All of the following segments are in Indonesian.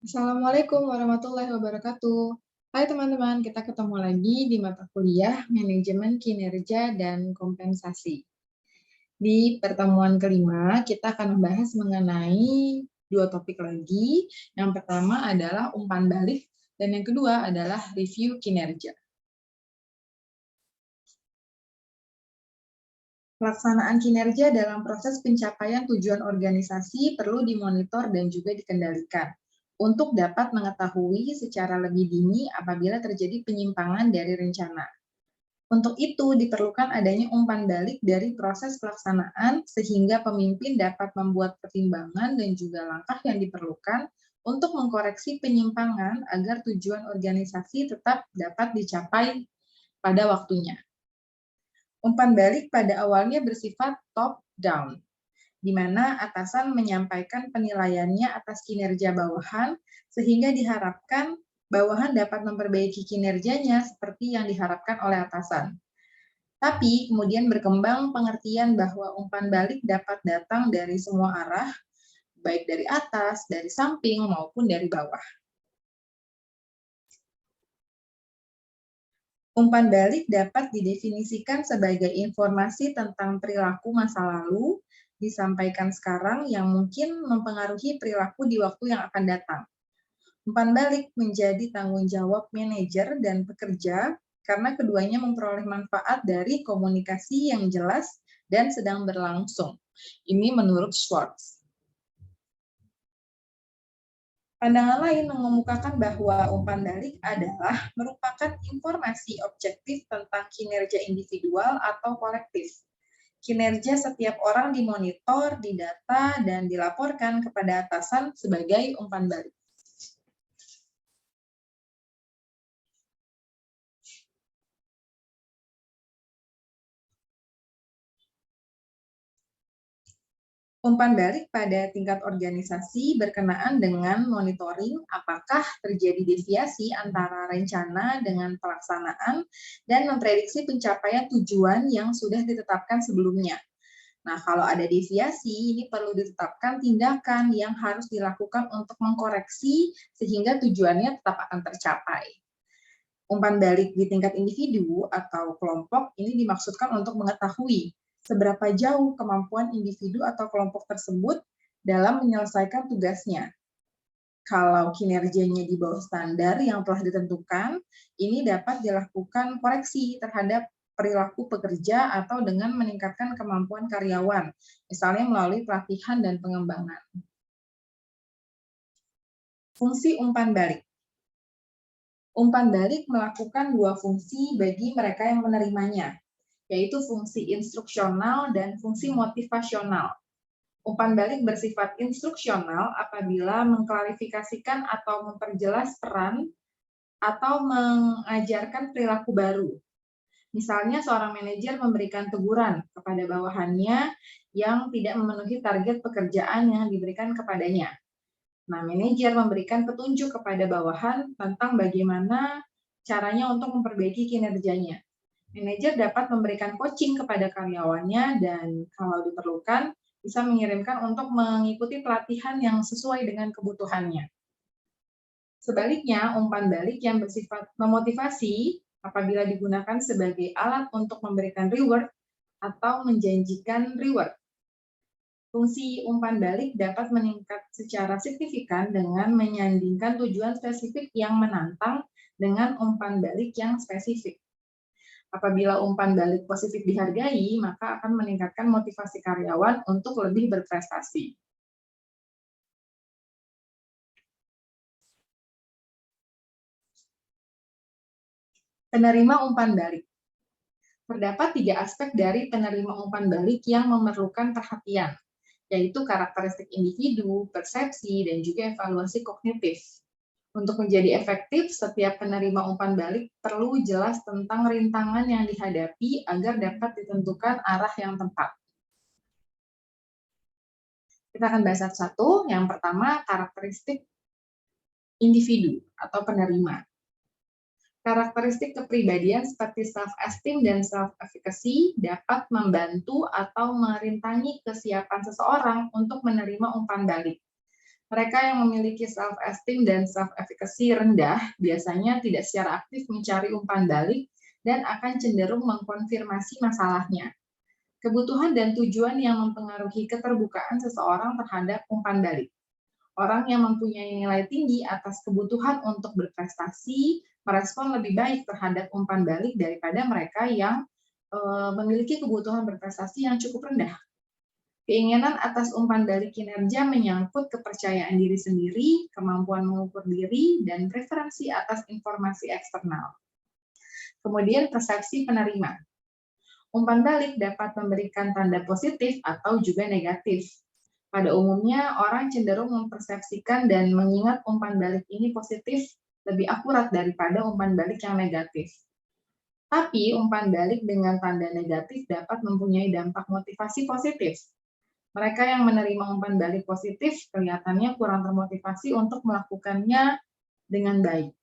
Assalamualaikum warahmatullahi wabarakatuh. Hai teman-teman, kita ketemu lagi di mata kuliah Manajemen Kinerja dan Kompensasi. Di pertemuan kelima, kita akan membahas mengenai dua topik lagi. Yang pertama adalah umpan balik, dan yang kedua adalah review kinerja. Pelaksanaan kinerja dalam proses pencapaian tujuan organisasi perlu dimonitor dan juga dikendalikan untuk dapat mengetahui secara lebih dini apabila terjadi penyimpangan dari rencana. Untuk itu diperlukan adanya umpan balik dari proses pelaksanaan sehingga pemimpin dapat membuat pertimbangan dan juga langkah yang diperlukan untuk mengkoreksi penyimpangan agar tujuan organisasi tetap dapat dicapai pada waktunya. Umpan balik pada awalnya bersifat top-down, di mana atasan menyampaikan penilaiannya atas kinerja bawahan, sehingga diharapkan bawahan dapat memperbaiki kinerjanya seperti yang diharapkan oleh atasan. Tapi kemudian berkembang pengertian bahwa umpan balik dapat datang dari semua arah, baik dari atas, dari samping, maupun dari bawah. Umpan balik dapat didefinisikan sebagai informasi tentang perilaku masa lalu disampaikan sekarang yang mungkin mempengaruhi perilaku di waktu yang akan datang. Umpan balik menjadi tanggung jawab manajer dan pekerja karena keduanya memperoleh manfaat dari komunikasi yang jelas dan sedang berlangsung. Ini menurut Schwartz. Pandangan lain mengemukakan bahwa umpan balik adalah merupakan informasi objektif tentang kinerja individual atau kolektif. Kinerja setiap orang dimonitor, didata, dan dilaporkan kepada atasan sebagai umpan balik. Umpan balik pada tingkat organisasi berkenaan dengan monitoring apakah terjadi deviasi antara rencana dengan pelaksanaan dan memprediksi pencapaian tujuan yang sudah ditetapkan sebelumnya. Nah, kalau ada deviasi, ini perlu ditetapkan tindakan yang harus dilakukan untuk mengkoreksi sehingga tujuannya tetap akan tercapai. Umpan balik di tingkat individu atau kelompok ini dimaksudkan untuk mengetahui seberapa jauh kemampuan individu atau kelompok tersebut dalam menyelesaikan tugasnya. Kalau kinerjanya di bawah standar yang telah ditentukan, ini dapat dilakukan koreksi terhadap perilaku pekerja atau dengan meningkatkan kemampuan karyawan, misalnya melalui pelatihan dan pengembangan. Fungsi umpan balik. Umpan balik melakukan dua fungsi bagi mereka yang menerimanya, yaitu fungsi instruksional dan fungsi motivasional. Umpan balik bersifat instruksional apabila mengklarifikasikan atau memperjelas peran atau mengajarkan perilaku baru. Misalnya seorang manajer memberikan teguran kepada bawahannya yang tidak memenuhi target pekerjaan yang diberikan kepadanya. Nah, manajer memberikan petunjuk kepada bawahan tentang bagaimana caranya untuk memperbaiki kinerjanya. Manajer dapat memberikan coaching kepada karyawannya dan kalau diperlukan bisa mengirimkan untuk mengikuti pelatihan yang sesuai dengan kebutuhannya. Sebaliknya, umpan balik yang bersifat memotivasi apabila digunakan sebagai alat untuk memberikan reward atau menjanjikan reward. Fungsi umpan balik dapat meningkat secara signifikan dengan menyandingkan tujuan spesifik yang menantang dengan umpan balik yang spesifik. Apabila umpan balik positif dihargai, maka akan meningkatkan motivasi karyawan untuk lebih berprestasi. Penerima umpan balik. Terdapat 3 aspek dari penerima umpan balik yang memerlukan perhatian, yaitu karakteristik individu, persepsi, dan juga evaluasi kognitif. Untuk menjadi efektif, setiap penerima umpan balik perlu jelas tentang rintangan yang dihadapi agar dapat ditentukan arah yang tepat. Kita akan bahas satu-satu. Yang pertama, karakteristik individu atau penerima. Karakteristik kepribadian seperti self-esteem dan self-efficacy dapat membantu atau merintangi kesiapan seseorang untuk menerima umpan balik. Mereka yang memiliki self-esteem dan self-efficacy rendah biasanya tidak secara aktif mencari umpan balik dan akan cenderung mengkonfirmasi masalahnya. Kebutuhan dan tujuan yang mempengaruhi keterbukaan seseorang terhadap umpan balik. Orang yang mempunyai nilai tinggi atas kebutuhan untuk berprestasi merespon lebih baik terhadap umpan balik daripada mereka yang memiliki kebutuhan berprestasi yang cukup rendah. Keinginan atas umpan balik kinerja menyangkut kepercayaan diri sendiri, kemampuan mengukur diri, dan preferensi atas informasi eksternal. Kemudian persepsi penerima. Umpan balik dapat memberikan tanda positif atau juga negatif. Pada umumnya, orang cenderung mempersepsikan dan mengingat umpan balik ini positif lebih akurat daripada umpan balik yang negatif. Tapi umpan balik dengan tanda negatif dapat mempunyai dampak motivasi positif. Mereka yang menerima umpan balik positif kelihatannya kurang termotivasi untuk melakukannya dengan baik.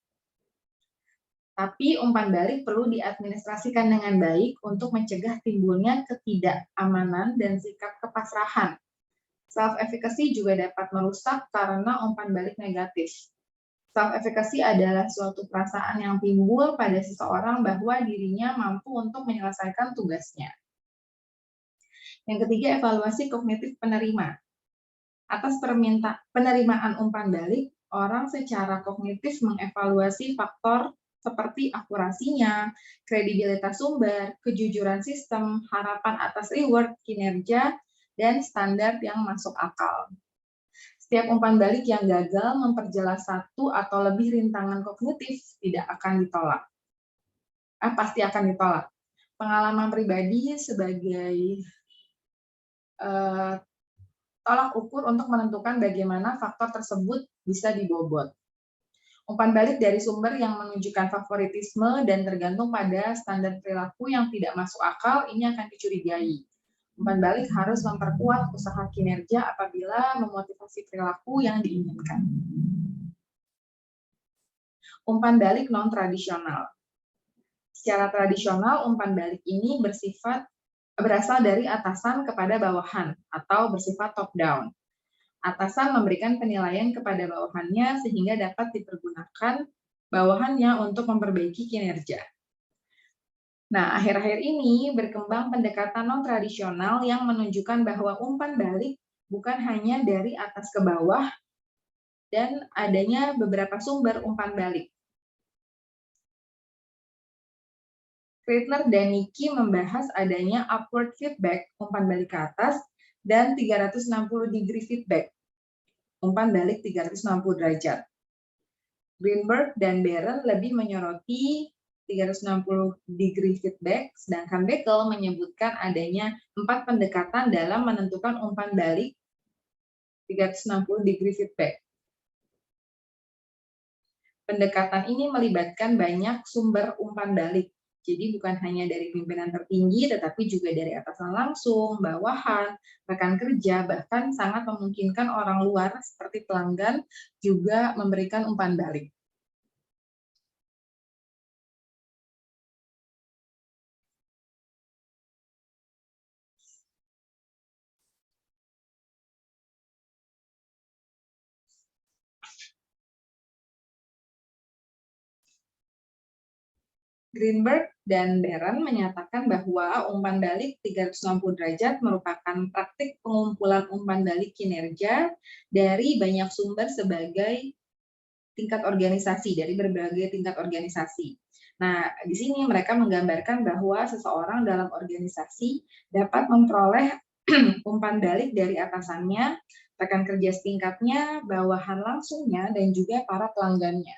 Tapi umpan balik perlu diadministrasikan dengan baik untuk mencegah timbulnya ketidakamanan dan sikap kepasrahan. Self-efficacy juga dapat merusak karena umpan balik negatif. Self-efficacy adalah suatu perasaan yang timbul pada seseorang bahwa dirinya mampu untuk menyelesaikan tugasnya. Yang ketiga, evaluasi kognitif penerima. Atas penerimaan umpan balik, orang secara kognitif mengevaluasi faktor seperti akurasinya, kredibilitas sumber, kejujuran sistem, harapan atas reward, kinerja, dan standar yang masuk akal. Setiap umpan balik yang gagal memperjelas satu atau lebih rintangan kognitif tidak akan ditolak. Pasti akan ditolak. Pengalaman pribadi sebagai tolak ukur untuk menentukan bagaimana faktor tersebut bisa dibobot. Umpan balik dari sumber yang menunjukkan favoritisme dan tergantung pada standar perilaku yang tidak masuk akal, ini akan dicurigai. Umpan balik harus memperkuat usaha kinerja apabila memotivasi perilaku yang diinginkan. Umpan balik non-tradisional. Secara tradisional, umpan balik ini berasal dari atasan kepada bawahan atau bersifat top-down. Atasan memberikan penilaian kepada bawahannya sehingga dapat dipergunakan bawahannya untuk memperbaiki kinerja. Nah, akhir-akhir ini berkembang pendekatan non-tradisional yang menunjukkan bahwa umpan balik bukan hanya dari atas ke bawah dan adanya beberapa sumber umpan balik. Kreitner dan Nicky membahas adanya upward feedback, umpan balik ke atas, dan 360 degree feedback, umpan balik 360 derajat. Greenberg dan Barron lebih menyoroti 360 degree feedback, sedangkan Beckel menyebutkan adanya 4 pendekatan dalam menentukan umpan balik 360 degree feedback. Pendekatan ini melibatkan banyak sumber umpan balik. Jadi bukan hanya dari pimpinan tertinggi, tetapi juga dari atasan langsung, bawahan, rekan kerja, bahkan sangat memungkinkan orang luar seperti pelanggan juga memberikan umpan balik. Greenberg dan Barron menyatakan bahwa umpan balik 360 derajat merupakan praktik pengumpulan umpan balik kinerja dari banyak sumber sebagai tingkat organisasi, dari berbagai tingkat organisasi. Nah, di sini mereka menggambarkan bahwa seseorang dalam organisasi dapat memperoleh umpan balik dari atasannya, rekan kerja setingkatnya, bawahan langsungnya, dan juga para pelanggannya.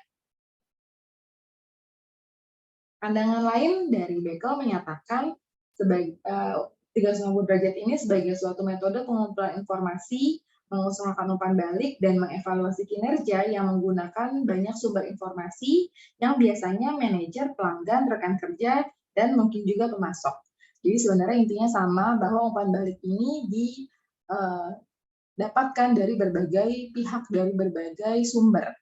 Pandangan lain dari Beckel menyatakan 360 derajat ini sebagai suatu metode pengumpulan informasi, mengusahakan umpan balik, dan mengevaluasi kinerja yang menggunakan banyak sumber informasi yang biasanya manajer, pelanggan, rekan kerja, dan mungkin juga pemasok. Jadi sebenarnya intinya sama, bahwa umpan balik ini didapatkan dari berbagai pihak, dari berbagai sumber.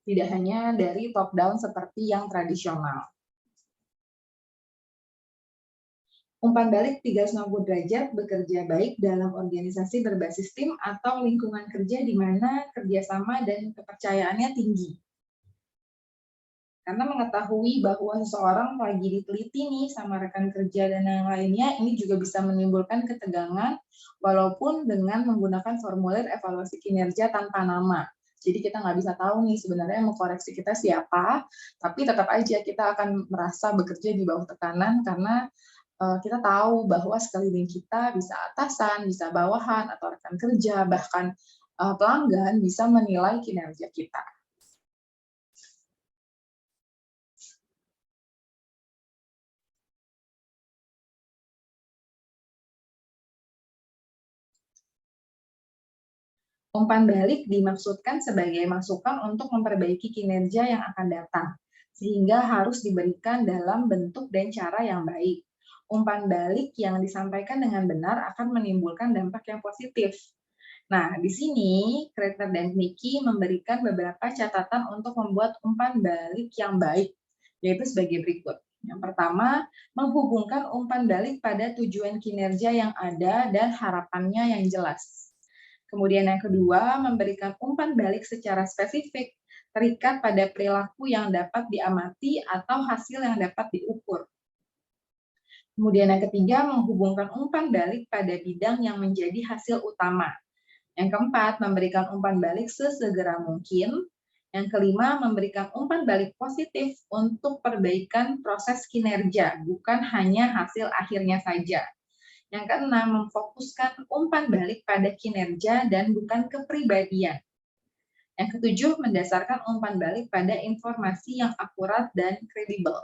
Tidak hanya dari top down seperti yang tradisional. Umpan balik 360 derajat bekerja baik dalam organisasi berbasis tim atau lingkungan kerja di mana kerjasama dan kepercayaannya tinggi. Karena mengetahui bahwa seseorang lagi diteliti nih sama rekan kerja dan yang lainnya, ini juga bisa menimbulkan ketegangan walaupun dengan menggunakan formulir evaluasi kinerja tanpa nama. Jadi kita nggak bisa tahu nih sebenarnya yang mengkoreksi kita siapa, tapi tetap aja kita akan merasa bekerja di bawah tekanan karena kita tahu bahwa sekeliling kita bisa atasan, bisa bawahan, atau rekan kerja, bahkan pelanggan bisa menilai kinerja kita. Umpan balik dimaksudkan sebagai masukan untuk memperbaiki kinerja yang akan datang, sehingga harus diberikan dalam bentuk dan cara yang baik. Umpan balik yang disampaikan dengan benar akan menimbulkan dampak yang positif. Nah, di sini Kreter dan Niki memberikan beberapa catatan untuk membuat umpan balik yang baik, yaitu sebagai berikut. Yang pertama, menghubungkan umpan balik pada tujuan kinerja yang ada dan harapannya yang jelas. Kemudian yang kedua, memberikan umpan balik secara spesifik, terikat pada perilaku yang dapat diamati atau hasil yang dapat diukur. Kemudian yang ketiga, menghubungkan umpan balik pada bidang yang menjadi hasil utama. Yang keempat, memberikan umpan balik sesegera mungkin. Yang kelima, memberikan umpan balik positif untuk perbaikan proses kinerja, bukan hanya hasil akhirnya saja. Yang keenam, memfokuskan umpan balik pada kinerja dan bukan kepribadian. Yang ketujuh, mendasarkan umpan balik pada informasi yang akurat dan kredibel.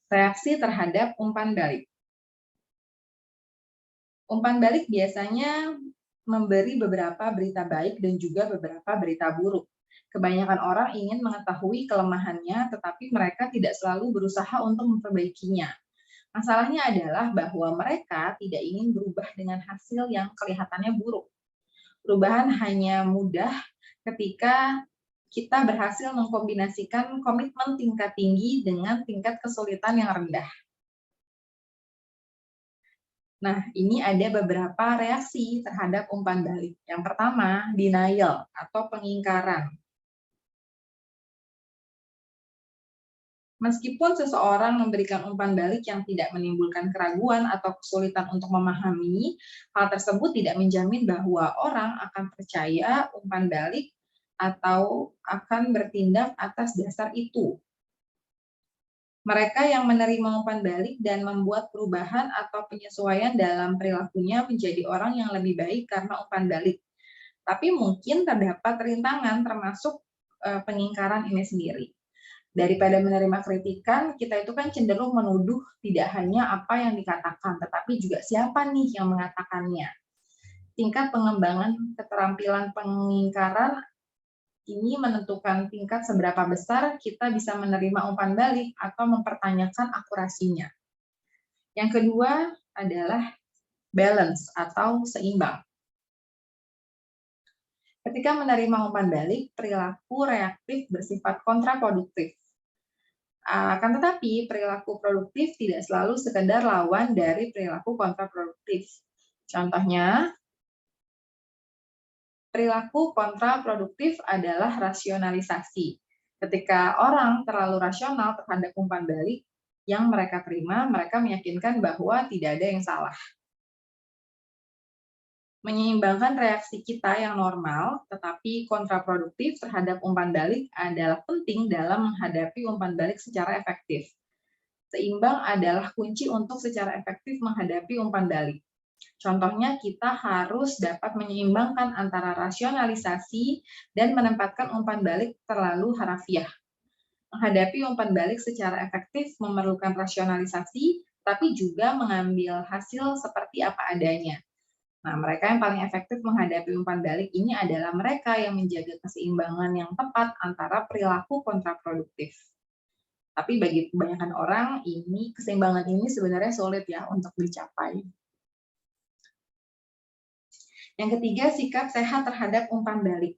Reaksi terhadap umpan balik. Umpan balik biasanya memberi beberapa berita baik dan juga beberapa berita buruk. Kebanyakan orang ingin mengetahui kelemahannya, tetapi mereka tidak selalu berusaha untuk memperbaikinya. Masalahnya adalah bahwa mereka tidak ingin berubah dengan hasil yang kelihatannya buruk. Perubahan hanya mudah ketika kita berhasil mengkombinasikan komitmen tingkat tinggi dengan tingkat kesulitan yang rendah. Nah, ini ada beberapa reaksi terhadap umpan balik. Yang pertama, denial atau pengingkaran. Meskipun seseorang memberikan umpan balik yang tidak menimbulkan keraguan atau kesulitan untuk memahami, hal tersebut tidak menjamin bahwa orang akan percaya umpan balik atau akan bertindak atas dasar itu. Mereka yang menerima umpan balik dan membuat perubahan atau penyesuaian dalam perilakunya menjadi orang yang lebih baik karena umpan balik. Tapi mungkin terdapat rintangan termasuk pengingkaran ini sendiri. Daripada menerima kritikan, kita itu kan cenderung menuduh tidak hanya apa yang dikatakan, tetapi juga siapa nih yang mengatakannya. Tingkat pengembangan keterampilan pengingkaran ini menentukan tingkat seberapa besar kita bisa menerima umpan balik atau mempertanyakan akurasinya. Yang kedua adalah balance atau seimbang. Ketika menerima umpan balik, perilaku reaktif bersifat kontraproduktif. Akan tetapi, perilaku produktif tidak selalu sekedar lawan dari perilaku kontraproduktif. Contohnya, perilaku kontraproduktif adalah rasionalisasi. Ketika orang terlalu rasional terhadap umpan balik yang mereka terima, mereka meyakinkan bahwa tidak ada yang salah. Menyeimbangkan reaksi kita yang normal, tetapi kontraproduktif terhadap umpan balik adalah penting dalam menghadapi umpan balik secara efektif. Seimbang adalah kunci untuk secara efektif menghadapi umpan balik. Contohnya, kita harus dapat menyeimbangkan antara rasionalisasi dan menempatkan umpan balik terlalu harafiah. Menghadapi umpan balik secara efektif memerlukan rasionalisasi, tapi juga mengambil hasil seperti apa adanya. Nah, mereka yang paling efektif menghadapi umpan balik ini adalah mereka yang menjaga keseimbangan yang tepat antara perilaku kontraproduktif. Tapi bagi kebanyakan orang, keseimbangan ini sebenarnya sulit ya untuk dicapai. Yang ketiga, sikap sehat terhadap umpan balik.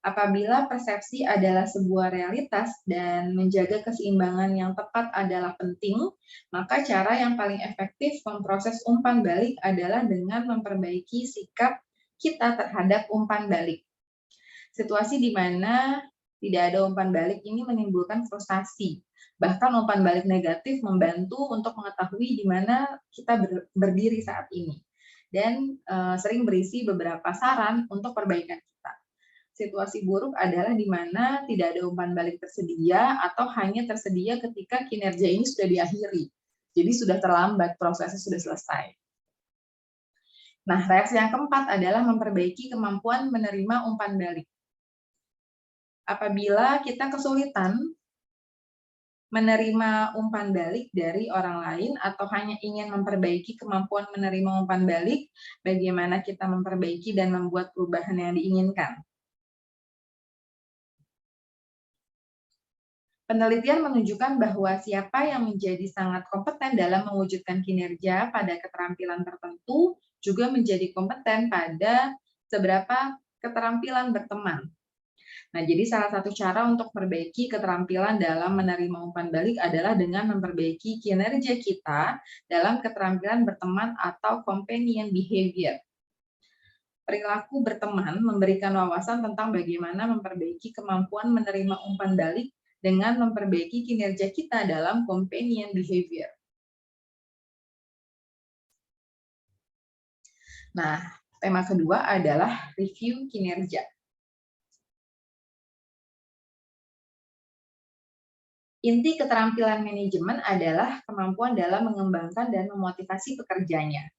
Apabila persepsi adalah sebuah realitas dan menjaga keseimbangan yang tepat adalah penting, maka cara yang paling efektif memproses umpan balik adalah dengan memperbaiki sikap kita terhadap umpan balik. Situasi di mana tidak ada umpan balik ini menimbulkan frustasi. Bahkan umpan balik negatif membantu untuk mengetahui di mana kita berdiri saat ini. Dan sering berisi beberapa saran untuk perbaikan kita. Situasi buruk adalah di mana tidak ada umpan balik tersedia atau hanya tersedia ketika kinerja ini sudah diakhiri. Jadi sudah terlambat, prosesnya sudah selesai. Nah, reaksi yang keempat adalah memperbaiki kemampuan menerima umpan balik. Apabila kita kesulitan menerima umpan balik dari orang lain atau hanya ingin memperbaiki kemampuan menerima umpan balik, bagaimana kita memperbaiki dan membuat perubahan yang diinginkan? Penelitian menunjukkan bahwa siapa yang menjadi sangat kompeten dalam mewujudkan kinerja pada keterampilan tertentu juga menjadi kompeten pada seberapa keterampilan berteman. Nah, jadi salah satu cara untuk memperbaiki keterampilan dalam menerima umpan balik adalah dengan memperbaiki kinerja kita dalam keterampilan berteman atau companion behavior. Perilaku berteman memberikan wawasan tentang bagaimana memperbaiki kemampuan menerima umpan balik dengan memperbaiki kinerja kita dalam companion behavior. Nah, tema kedua adalah review kinerja. Inti keterampilan manajemen adalah kemampuan dalam mengembangkan dan memotivasi pekerjanya.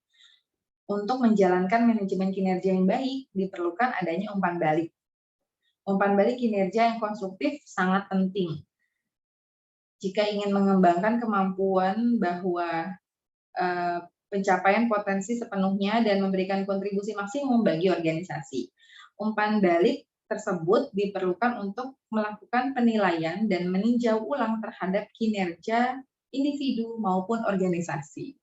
Untuk menjalankan manajemen kinerja yang baik, diperlukan adanya umpan balik. Umpan balik kinerja yang konstruktif sangat penting. Jika ingin mengembangkan kemampuan bahwa pencapaian potensi sepenuhnya dan memberikan kontribusi maksimum bagi organisasi. Umpan balik tersebut diperlukan untuk melakukan penilaian dan meninjau ulang terhadap kinerja individu maupun organisasi.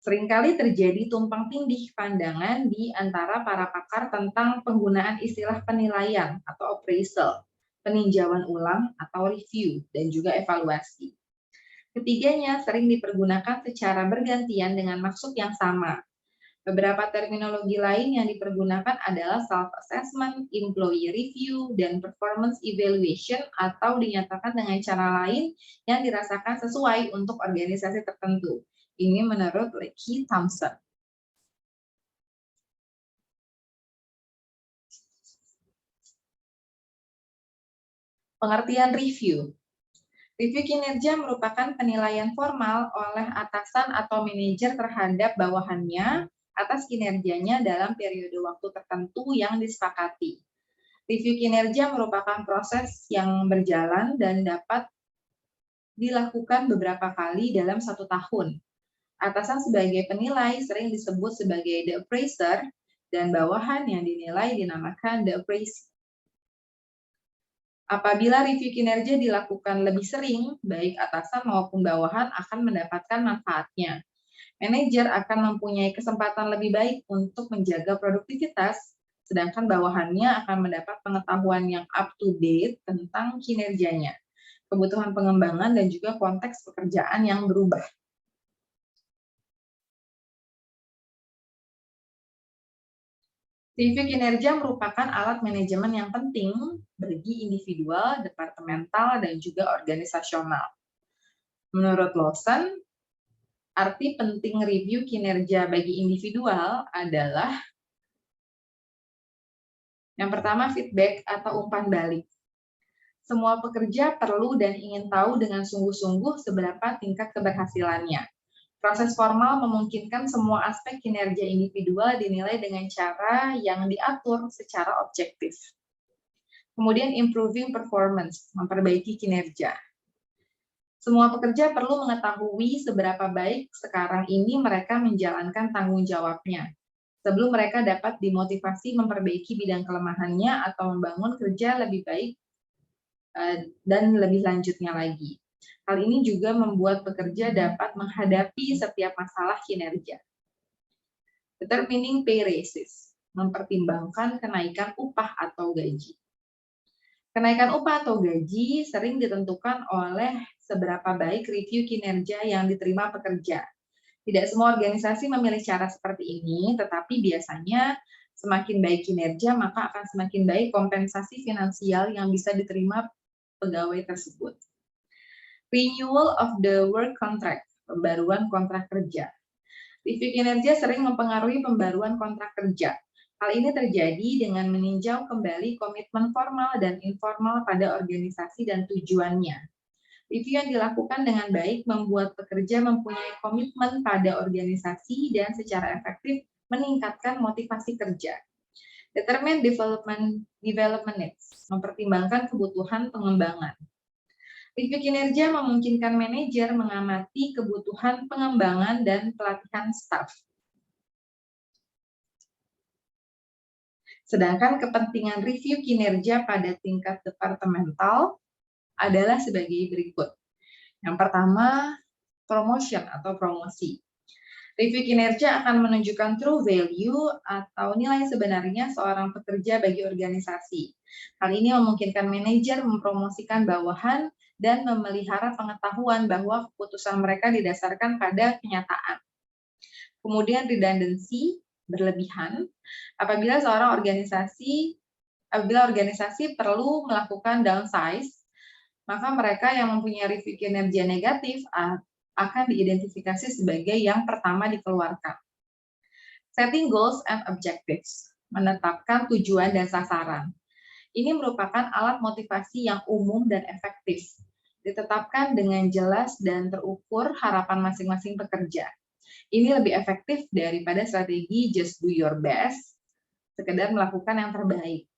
Seringkali terjadi tumpang tindih pandangan di antara para pakar tentang penggunaan istilah penilaian atau appraisal, peninjauan ulang atau review, dan juga evaluasi. Ketiganya sering dipergunakan secara bergantian dengan maksud yang sama. Beberapa terminologi lain yang dipergunakan adalah self-assessment, employee review, dan performance evaluation atau dinyatakan dengan cara lain yang dirasakan sesuai untuk organisasi tertentu. Ini menurut Lecky Thompson. Pengertian review. Review kinerja merupakan penilaian formal oleh atasan atau manajer terhadap bawahannya atas kinerjanya dalam periode waktu tertentu yang disepakati. Review kinerja merupakan proses yang berjalan dan dapat dilakukan beberapa kali dalam 1 tahun. Atasan sebagai penilai sering disebut sebagai the appraiser, dan bawahan yang dinilai dinamakan the appraisee. Apabila review kinerja dilakukan lebih sering, baik atasan maupun bawahan akan mendapatkan manfaatnya. Manajer akan mempunyai kesempatan lebih baik untuk menjaga produktivitas, sedangkan bawahannya akan mendapat pengetahuan yang up-to-date tentang kinerjanya, kebutuhan pengembangan, dan juga konteks pekerjaan yang berubah. Review kinerja merupakan alat manajemen yang penting bagi individual, departemental, dan juga organisasional. Menurut Lawson, arti penting review kinerja bagi individual adalah yang pertama, feedback atau umpan balik. Semua pekerja perlu dan ingin tahu dengan sungguh-sungguh seberapa tingkat keberhasilannya. Proses formal memungkinkan semua aspek kinerja individual dinilai dengan cara yang diatur secara objektif. Kemudian improving performance, memperbaiki kinerja. Semua pekerja perlu mengetahui seberapa baik sekarang ini mereka menjalankan tanggung jawabnya, sebelum mereka dapat dimotivasi memperbaiki bidang kelemahannya atau membangun kerja lebih baik dan lebih lanjutnya lagi. Hal ini juga membuat pekerja dapat menghadapi setiap masalah kinerja. Determining pay raises, mempertimbangkan kenaikan upah atau gaji. Kenaikan upah atau gaji sering ditentukan oleh seberapa baik review kinerja yang diterima pekerja. Tidak semua organisasi memilih cara seperti ini, tetapi biasanya semakin baik kinerja, maka akan semakin baik kompensasi finansial yang bisa diterima pegawai tersebut. Renewal of the work contract, pembaruan kontrak kerja. Review kinerja sering mempengaruhi pembaruan kontrak kerja. Hal ini terjadi dengan meninjau kembali komitmen formal dan informal pada organisasi dan tujuannya. Review yang dilakukan dengan baik membuat pekerja mempunyai komitmen pada organisasi dan secara efektif meningkatkan motivasi kerja. Determine development needs, mempertimbangkan kebutuhan pengembangan. Review kinerja memungkinkan manajer mengamati kebutuhan pengembangan dan pelatihan staf. Sedangkan kepentingan review kinerja pada tingkat departemental adalah sebagai berikut. Yang pertama, promotion atau promosi. Review kinerja akan menunjukkan true value atau nilai sebenarnya seorang pekerja bagi organisasi. Hal ini memungkinkan manajer mempromosikan bawahan dan memelihara pengetahuan bahwa keputusan mereka didasarkan pada kenyataan. Kemudian redundancy, berlebihan, apabila organisasi perlu melakukan downsize, maka mereka yang mempunyai review kinerja negatif akan diidentifikasi sebagai yang pertama dikeluarkan. Setting goals and objectives, menetapkan tujuan dan sasaran. Ini merupakan alat motivasi yang umum dan efektif. Ditetapkan dengan jelas dan terukur harapan masing-masing pekerja. Ini lebih efektif daripada strategi just do your best, sekedar melakukan yang terbaik.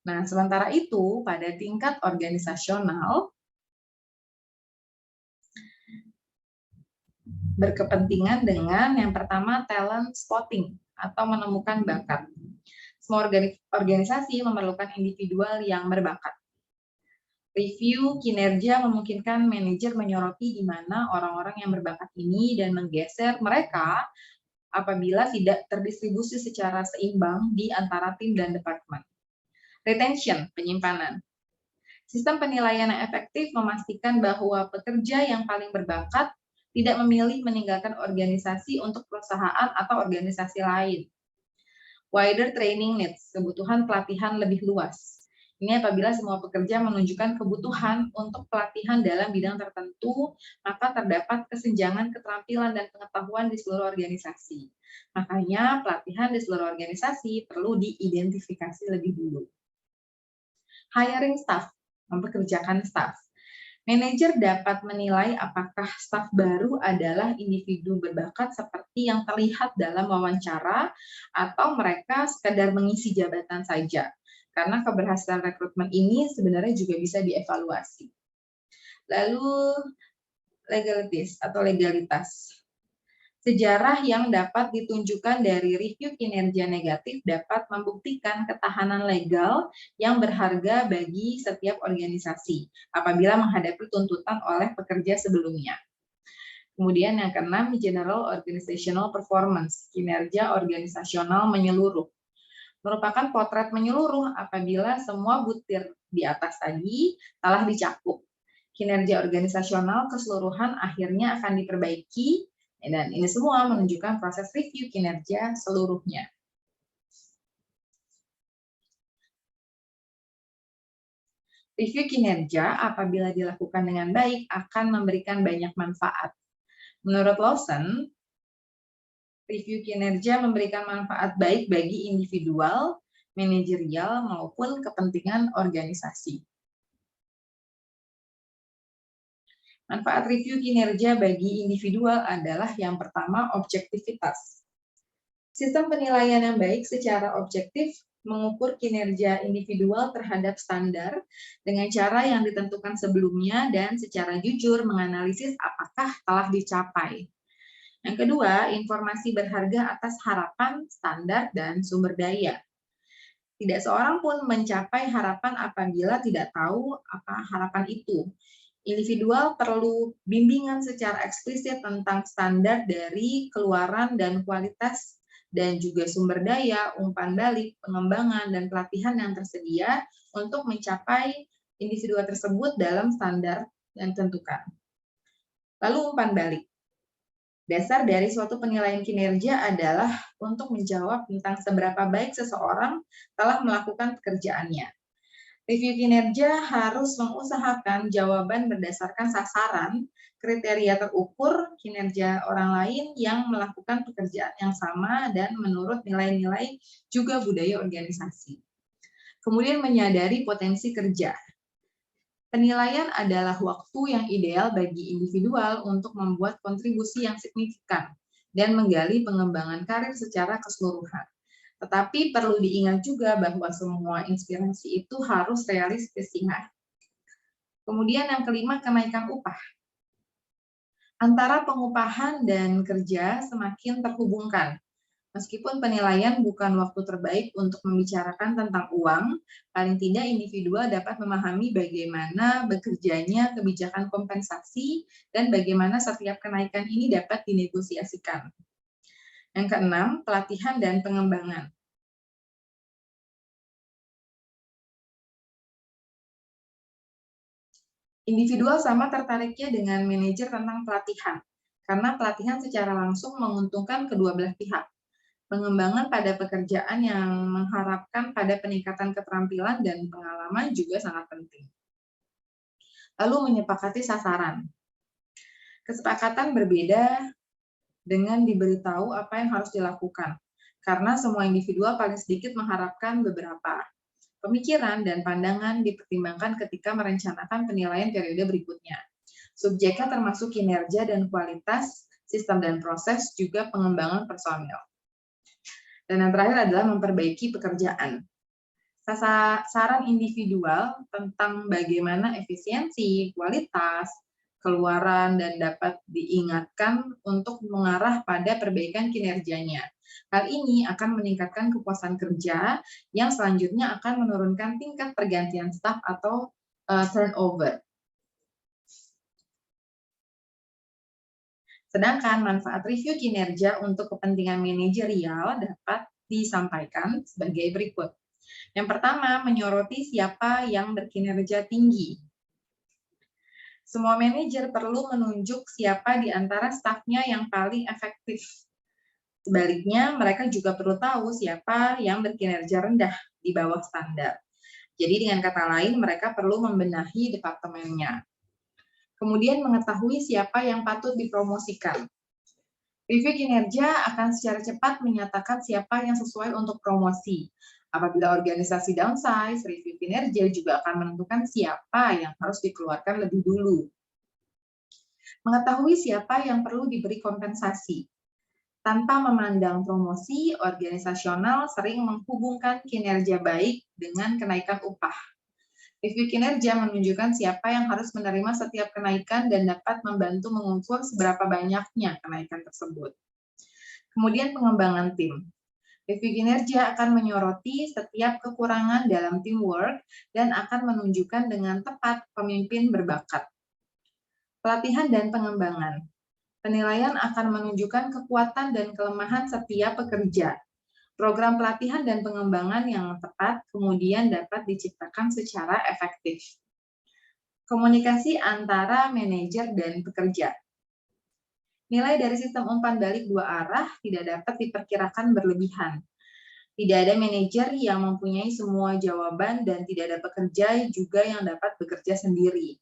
Nah, sementara itu, pada tingkat organisasional, berkepentingan dengan yang pertama talent spotting atau menemukan bakat. Semua organisasi memerlukan individual yang berbakat. Review kinerja memungkinkan manajer menyoroti di mana orang-orang yang berbakat ini dan menggeser mereka apabila tidak terdistribusi secara seimbang di antara tim dan departemen. Retention, penyimpanan. Sistem penilaian yang efektif memastikan bahwa pekerja yang paling berbakat tidak memilih meninggalkan organisasi untuk perusahaan atau organisasi lain. Wider training needs, kebutuhan pelatihan lebih luas. Ini apabila semua pekerja menunjukkan kebutuhan untuk pelatihan dalam bidang tertentu, maka terdapat kesenjangan keterampilan dan pengetahuan di seluruh organisasi. Makanya pelatihan di seluruh organisasi perlu diidentifikasi lebih dulu. Hiring staff, mempekerjakan staff. Manajer dapat menilai apakah staf baru adalah individu berbakat seperti yang terlihat dalam wawancara atau mereka sekadar mengisi jabatan saja. Karena keberhasilan rekrutmen ini sebenarnya juga bisa dievaluasi. Lalu legalitas. Sejarah yang dapat ditunjukkan dari review kinerja negatif dapat membuktikan ketahanan legal yang berharga bagi setiap organisasi apabila menghadapi tuntutan oleh pekerja sebelumnya. Kemudian yang keenam, general organizational performance, kinerja organisasional menyeluruh. Merupakan potret menyeluruh apabila semua butir di atas tadi telah dicakup. Kinerja organisasional keseluruhan akhirnya akan diperbaiki, dan ini semua menunjukkan proses review kinerja seluruhnya. Review kinerja apabila dilakukan dengan baik akan memberikan banyak manfaat. Menurut Lawson, review kinerja memberikan manfaat baik bagi individual, manajerial, maupun kepentingan organisasi. Manfaat review kinerja bagi individual adalah yang pertama, objektivitas. Sistem penilaian yang baik secara objektif mengukur kinerja individual terhadap standar dengan cara yang ditentukan sebelumnya dan secara jujur menganalisis apakah telah dicapai. Yang kedua, informasi berharga atas harapan, standar, dan sumber daya. Tidak seorang pun mencapai harapan apabila tidak tahu apa harapan itu. Individual perlu bimbingan secara eksplisit tentang standar dari keluaran dan kualitas dan juga sumber daya, umpan balik, pengembangan, dan pelatihan yang tersedia untuk mencapai individu tersebut dalam standar yang ditentukan. Lalu umpan balik. Dasar dari suatu penilaian kinerja adalah untuk menjawab tentang seberapa baik seseorang telah melakukan pekerjaannya. Review kinerja harus mengusahakan jawaban berdasarkan sasaran, kriteria terukur, kinerja orang lain yang melakukan pekerjaan yang sama, dan menurut nilai-nilai juga budaya organisasi. Kemudian menyadari potensi kerja. Penilaian adalah waktu yang ideal bagi individual untuk membuat kontribusi yang signifikan dan menggali pengembangan karir secara keseluruhan. Tetapi perlu diingat juga bahwa semua inspirasi itu harus realistis ya. Kemudian yang kelima, kenaikan upah. Antara pengupahan dan kerja semakin terhubungkan. Meskipun penilaian bukan waktu terbaik untuk membicarakan tentang uang, paling tidak individual dapat memahami bagaimana bekerjanya kebijakan kompensasi dan bagaimana setiap kenaikan ini dapat dinegosiasikan. Yang keenam, pelatihan dan pengembangan. Individual sama tertariknya dengan manajer tentang pelatihan, karena pelatihan secara langsung menguntungkan kedua belah pihak. Pengembangan pada pekerjaan yang mengharapkan pada peningkatan keterampilan dan pengalaman juga sangat penting. Lalu menyepakati sasaran. Kesepakatan berbeda dengan diberitahu apa yang harus dilakukan, karena semua individual paling sedikit mengharapkan beberapa. Pemikiran dan pandangan dipertimbangkan ketika merencanakan penilaian periode berikutnya. Subjeknya termasuk kinerja dan kualitas, sistem dan proses, juga pengembangan personil. Dan yang terakhir adalah memperbaiki pekerjaan. Saran individual tentang bagaimana efisiensi, kualitas, keluaran, dan dapat diingatkan untuk mengarah pada perbaikan kinerjanya. Hal ini akan meningkatkan kepuasan kerja yang selanjutnya akan menurunkan tingkat pergantian staf atau turnover. Sedangkan manfaat review kinerja untuk kepentingan manajerial dapat disampaikan sebagai berikut. Yang pertama, menyoroti siapa yang berkinerja tinggi. Semua manajer perlu menunjuk siapa di antara stafnya yang paling efektif. Sebaliknya, mereka juga perlu tahu siapa yang berkinerja rendah di bawah standar. Jadi dengan kata lain, mereka perlu membenahi departemennya. Kemudian mengetahui siapa yang patut dipromosikan. Review kinerja akan secara cepat menyatakan siapa yang sesuai untuk promosi. Apabila organisasi downsize, review kinerja juga akan menentukan siapa yang harus dikeluarkan lebih dulu. Mengetahui siapa yang perlu diberi kompensasi. Tanpa memandang promosi, organisasional sering menghubungkan kinerja baik dengan kenaikan upah. Review kinerja menunjukkan siapa yang harus menerima setiap kenaikan dan dapat membantu mengukur seberapa banyaknya kenaikan tersebut. Kemudian pengembangan tim. Review kinerja akan menyoroti setiap kekurangan dalam teamwork dan akan menunjukkan dengan tepat pemimpin berbakat. Pelatihan dan pengembangan. Penilaian akan menunjukkan kekuatan dan kelemahan setiap pekerja. Program pelatihan dan pengembangan yang tepat kemudian dapat diciptakan secara efektif. Komunikasi antara manajer dan pekerja. Nilai dari sistem umpan balik dua arah tidak dapat diperkirakan berlebihan. Tidak ada manajer yang mempunyai semua jawaban dan tidak ada pekerja juga yang dapat bekerja sendiri.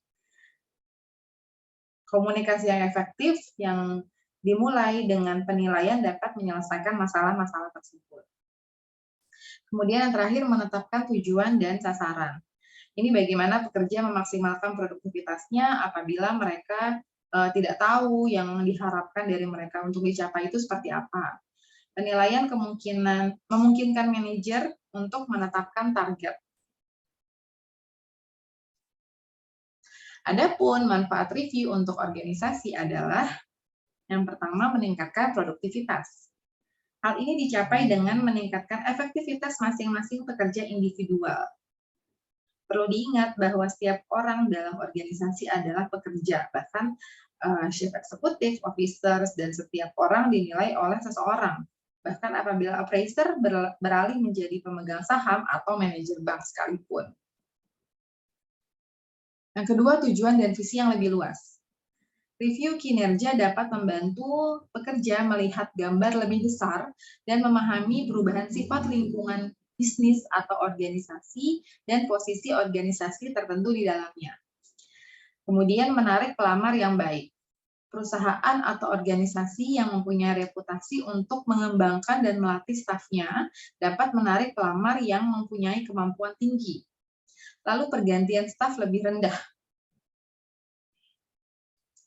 Komunikasi yang efektif yang dimulai dengan penilaian dapat menyelesaikan masalah-masalah tersebut. Kemudian yang terakhir, menetapkan tujuan dan sasaran. Ini bagaimana pekerja memaksimalkan produktivitasnya apabila mereka tidak tahu yang diharapkan dari mereka untuk dicapai itu seperti apa. Penilaian memungkinkan manajer untuk menetapkan target. Adapun manfaat review untuk organisasi adalah yang pertama, meningkatkan produktivitas. Hal ini dicapai dengan meningkatkan efektivitas masing-masing pekerja individual. Perlu diingat bahwa setiap orang dalam organisasi adalah pekerja, bahkan chief executive officers, dan setiap orang dinilai oleh seseorang. Bahkan apabila appraiser beralih menjadi pemegang saham atau manajer bank sekalipun. Yang kedua, tujuan dan visi yang lebih luas. Review kinerja dapat membantu pekerja melihat gambar lebih besar dan memahami perubahan sifat lingkungan bisnis atau organisasi dan posisi organisasi tertentu di dalamnya. Kemudian menarik pelamar yang baik. Perusahaan atau organisasi yang mempunyai reputasi untuk mengembangkan dan melatih stafnya dapat menarik pelamar yang mempunyai kemampuan tinggi. Lalu pergantian staf lebih rendah.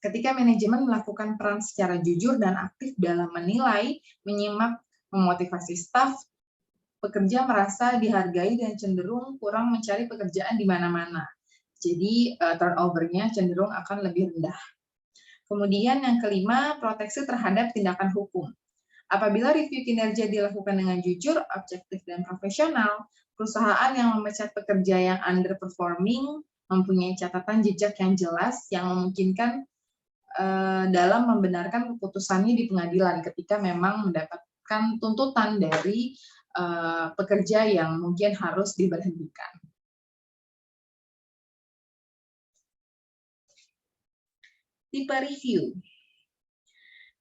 Ketika manajemen melakukan peran secara jujur dan aktif dalam menilai, menyimak, memotivasi staf, pekerja merasa dihargai dan cenderung kurang mencari pekerjaan di mana-mana. Jadi turnover-nya cenderung akan lebih rendah. Kemudian yang kelima, proteksi terhadap tindakan hukum. Apabila review kinerja dilakukan dengan jujur, objektif, dan profesional, perusahaan yang memecat pekerja yang underperforming mempunyai catatan jejak yang jelas yang memungkinkan dalam membenarkan keputusannya di pengadilan ketika memang mendapatkan tuntutan dari pekerja yang mungkin harus diberhentikan. Tipe review.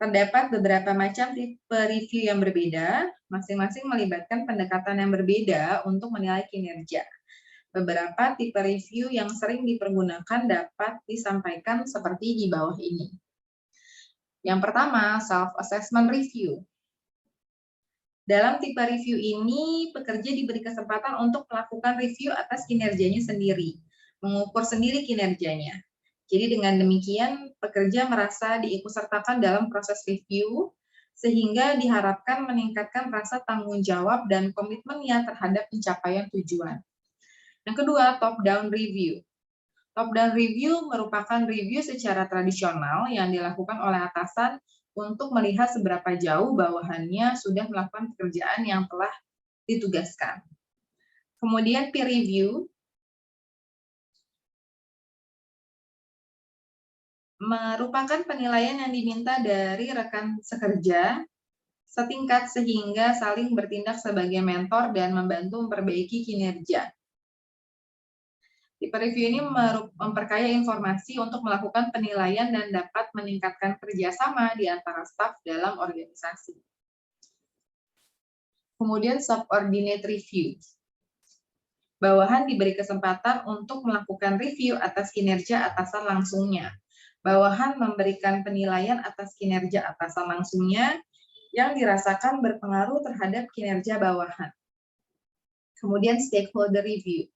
Terdapat beberapa macam tipe review yang berbeda, masing-masing melibatkan pendekatan yang berbeda untuk menilai kinerja. Beberapa tipe review yang sering dipergunakan dapat disampaikan seperti di bawah ini. Yang pertama, self-assessment review. Dalam tipe review ini, pekerja diberi kesempatan untuk melakukan review atas kinerjanya sendiri, mengukur sendiri kinerjanya. Jadi dengan demikian, pekerja merasa diikutsertakan dalam proses review, sehingga diharapkan meningkatkan rasa tanggung jawab dan komitmennya terhadap pencapaian tujuan. Yang kedua, top-down review. Top-down review merupakan review secara tradisional yang dilakukan oleh atasan untuk melihat seberapa jauh bawahannya sudah melakukan pekerjaan yang telah ditugaskan. Kemudian peer review merupakan penilaian yang diminta dari rekan sekerja setingkat sehingga saling bertindak sebagai mentor dan membantu memperbaiki kinerja. Tipe review ini memperkaya informasi untuk melakukan penilaian dan dapat meningkatkan kerjasama di antara staf dalam organisasi. Kemudian subordinate review. Bawahan diberi kesempatan untuk melakukan review atas kinerja atasan langsungnya. Bawahan memberikan penilaian atas kinerja atasan langsungnya yang dirasakan berpengaruh terhadap kinerja bawahan. Kemudian stakeholder review.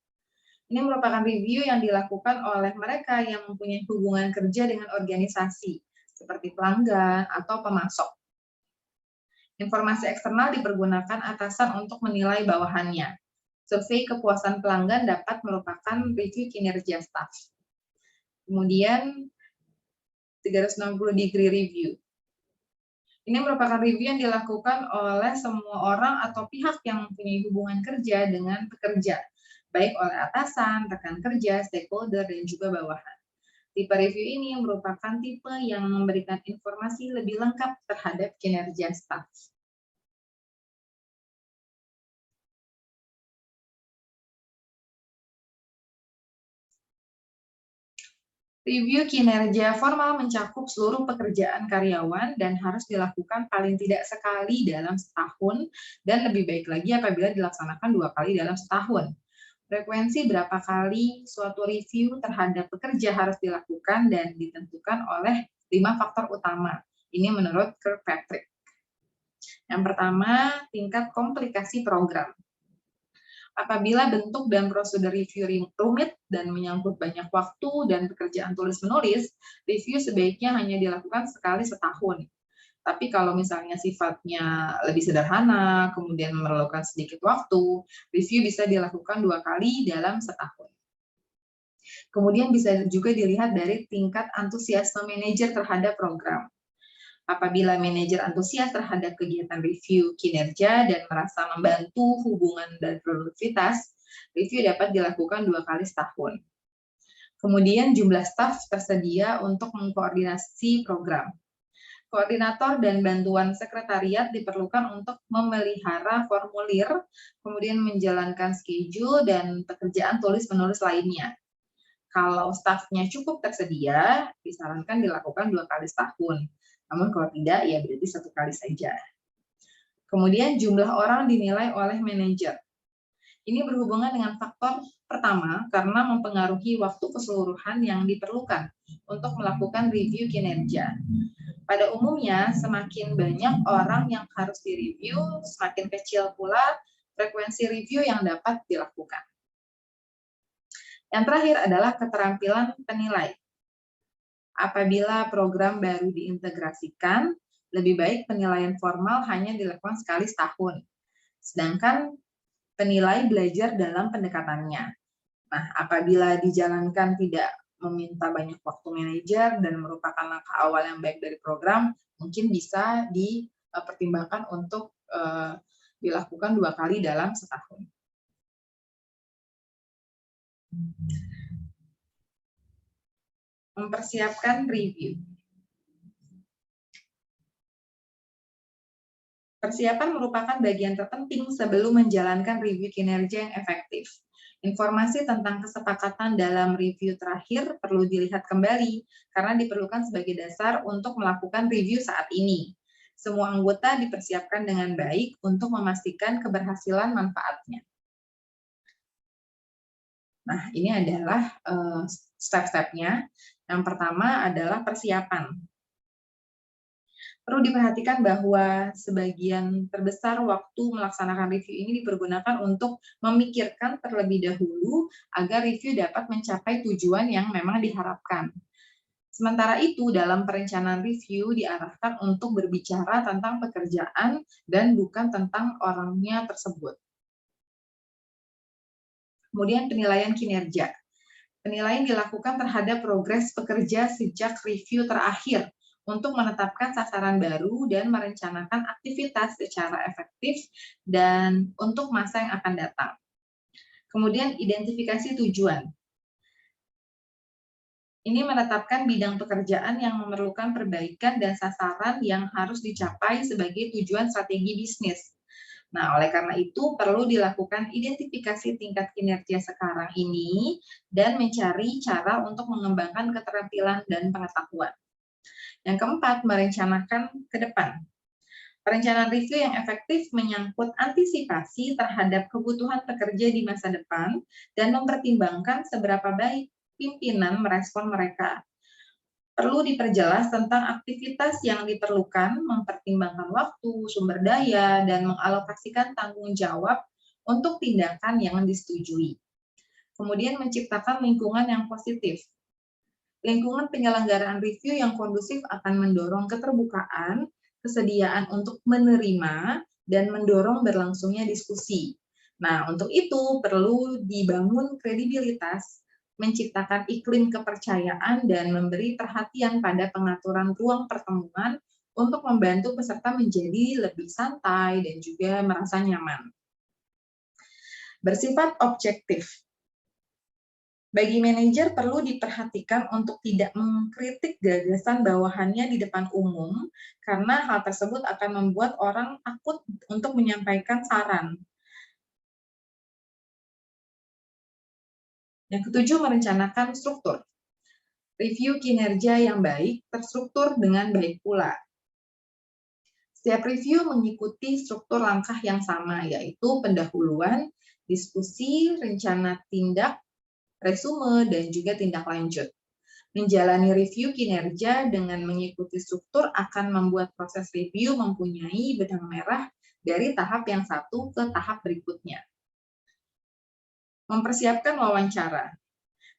Ini merupakan review yang dilakukan oleh mereka yang mempunyai hubungan kerja dengan organisasi, seperti pelanggan atau pemasok. Informasi eksternal dipergunakan atasan untuk menilai bawahannya. Survei kepuasan pelanggan dapat merupakan review kinerja staf. Kemudian 360 degree review. Ini merupakan review yang dilakukan oleh semua orang atau pihak yang mempunyai hubungan kerja dengan pekerja, baik oleh atasan, rekan kerja, stakeholder, dan juga bawahan. Tipe review ini merupakan tipe yang memberikan informasi lebih lengkap terhadap kinerja staf. Review kinerja formal mencakup seluruh pekerjaan karyawan dan harus dilakukan paling tidak sekali dalam setahun dan lebih baik lagi apabila dilaksanakan 2 kali dalam setahun. Frekuensi berapa kali suatu review terhadap pekerja harus dilakukan dan ditentukan oleh 5 faktor utama. Ini menurut Kirkpatrick. Yang pertama, tingkat komplikasi program. Apabila bentuk dan prosedur review rumit dan menyangkut banyak waktu dan pekerjaan tulis-menulis, review sebaiknya hanya dilakukan sekali setahun. Tapi kalau misalnya sifatnya lebih sederhana, kemudian memerlukan sedikit waktu, review bisa dilakukan 2 kali dalam setahun. Kemudian bisa juga dilihat dari tingkat antusiasme manajer terhadap program. Apabila manajer antusias terhadap kegiatan review kinerja dan merasa membantu hubungan dan produktivitas, Review dapat dilakukan 2 kali setahun. Kemudian jumlah staf tersedia untuk mengkoordinasi program. Koordinator dan bantuan sekretariat diperlukan untuk memelihara formulir, kemudian menjalankan schedule dan pekerjaan tulis-menulis lainnya. Kalau stafnya cukup tersedia, disarankan dilakukan 2 kali setahun. Namun kalau tidak, ya berarti 1 kali saja. Kemudian jumlah orang dinilai oleh manajer. Ini berhubungan dengan faktor pertama karena mempengaruhi waktu keseluruhan yang diperlukan untuk melakukan review kinerja. Pada umumnya, semakin banyak orang yang harus direview, semakin kecil pula frekuensi review yang dapat dilakukan. Yang terakhir adalah keterampilan penilai. Apabila program baru diintegrasikan, lebih baik penilaian formal hanya dilakukan sekali setahun. Sedangkan penilai belajar dalam pendekatannya. Nah, apabila dijalankan tidak meminta banyak waktu manajer dan merupakan langkah awal yang baik dari program, mungkin bisa dipertimbangkan untuk dilakukan 2 kali dalam setahun. Mempersiapkan review. Persiapan merupakan bagian terpenting sebelum menjalankan review kinerja yang efektif. Informasi tentang kesepakatan dalam review terakhir perlu dilihat kembali karena diperlukan sebagai dasar untuk melakukan review saat ini. Semua anggota dipersiapkan dengan baik untuk memastikan keberhasilan manfaatnya. Nah, ini adalah step-stepnya. Yang pertama adalah persiapan. Perlu diperhatikan bahwa sebagian terbesar waktu melaksanakan review ini dipergunakan untuk memikirkan terlebih dahulu agar review dapat mencapai tujuan yang memang diharapkan. Sementara itu, dalam perencanaan review diarahkan untuk berbicara tentang pekerjaan dan bukan tentang orangnya tersebut. Kemudian penilaian kinerja. Penilaian dilakukan terhadap progres pekerja sejak review terakhir untuk menetapkan sasaran baru dan merencanakan aktivitas secara efektif dan untuk masa yang akan datang. Kemudian identifikasi tujuan. Ini menetapkan bidang pekerjaan yang memerlukan perbaikan dan sasaran yang harus dicapai sebagai tujuan strategi bisnis. Nah, oleh karena itu perlu dilakukan identifikasi tingkat kinerja sekarang ini dan mencari cara untuk mengembangkan keterampilan dan pengetahuan. Yang keempat, merencanakan ke depan. Perencanaan review yang efektif menyangkut antisipasi terhadap kebutuhan pekerja di masa depan dan mempertimbangkan seberapa baik pimpinan merespon mereka. Perlu diperjelas tentang aktivitas yang diperlukan, mempertimbangkan waktu, sumber daya, dan mengalokasikan tanggung jawab untuk tindakan yang disetujui. Kemudian menciptakan lingkungan yang positif. Lingkungan penyelenggaraan review yang kondusif akan mendorong keterbukaan, kesediaan untuk menerima, dan mendorong berlangsungnya diskusi. Nah, untuk itu perlu dibangun kredibilitas, menciptakan iklim kepercayaan, dan memberi perhatian pada pengaturan ruang pertemuan untuk membantu peserta menjadi lebih santai dan juga merasa nyaman. Bersifat objektif. Bagi manajer perlu diperhatikan untuk tidak mengkritik gagasan bawahannya di depan umum, karena hal tersebut akan membuat orang takut untuk menyampaikan saran. Yang ketujuh, merencanakan struktur. Review kinerja yang baik terstruktur dengan baik pula. Setiap review mengikuti struktur langkah yang sama, yaitu pendahuluan, diskusi, rencana tindak, resume, dan juga tindak lanjut. Menjalani review kinerja dengan mengikuti struktur akan membuat proses review mempunyai benang merah dari tahap yang satu ke tahap berikutnya. Mempersiapkan wawancara.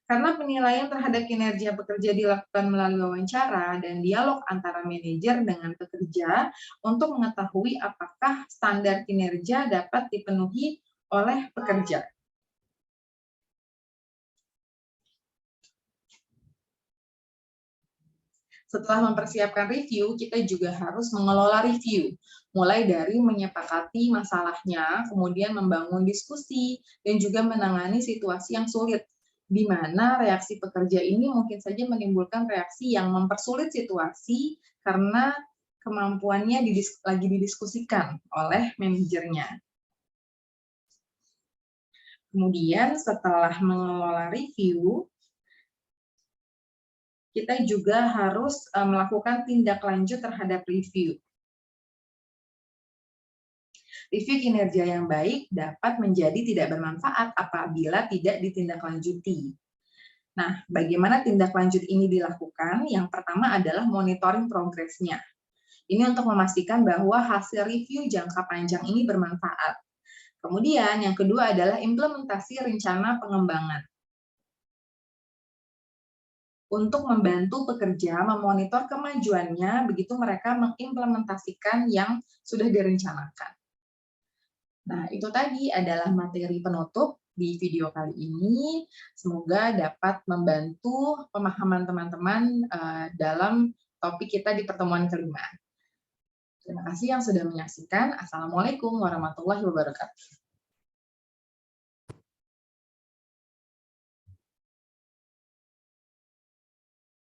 Karena penilaian terhadap kinerja pekerja dilakukan melalui wawancara dan dialog antara manajer dengan pekerja untuk mengetahui apakah standar kinerja dapat dipenuhi oleh pekerja. Setelah mempersiapkan review, kita juga harus mengelola review, mulai dari menyepakati masalahnya, kemudian membangun diskusi, dan juga menangani situasi yang sulit, di mana reaksi pekerja ini mungkin saja menimbulkan reaksi yang mempersulit situasi karena kemampuannya lagi didiskusikan oleh manajernya. Kemudian setelah mengelola review, kita juga harus melakukan tindak lanjut terhadap review. Review kinerja yang baik dapat menjadi tidak bermanfaat apabila tidak ditindaklanjuti. Nah, bagaimana tindak lanjut ini dilakukan? Yang pertama adalah monitoring progresnya. Ini untuk memastikan bahwa hasil review jangka panjang ini bermanfaat. Kemudian yang kedua adalah implementasi rencana pengembangan. Untuk membantu pekerja memonitor kemajuannya, begitu mereka mengimplementasikan yang sudah direncanakan. Nah, itu tadi adalah materi penutup di video kali ini. Semoga dapat membantu pemahaman teman-teman dalam topik kita di pertemuan kelima. Terima kasih yang sudah menyaksikan. Assalamualaikum warahmatullahi wabarakatuh.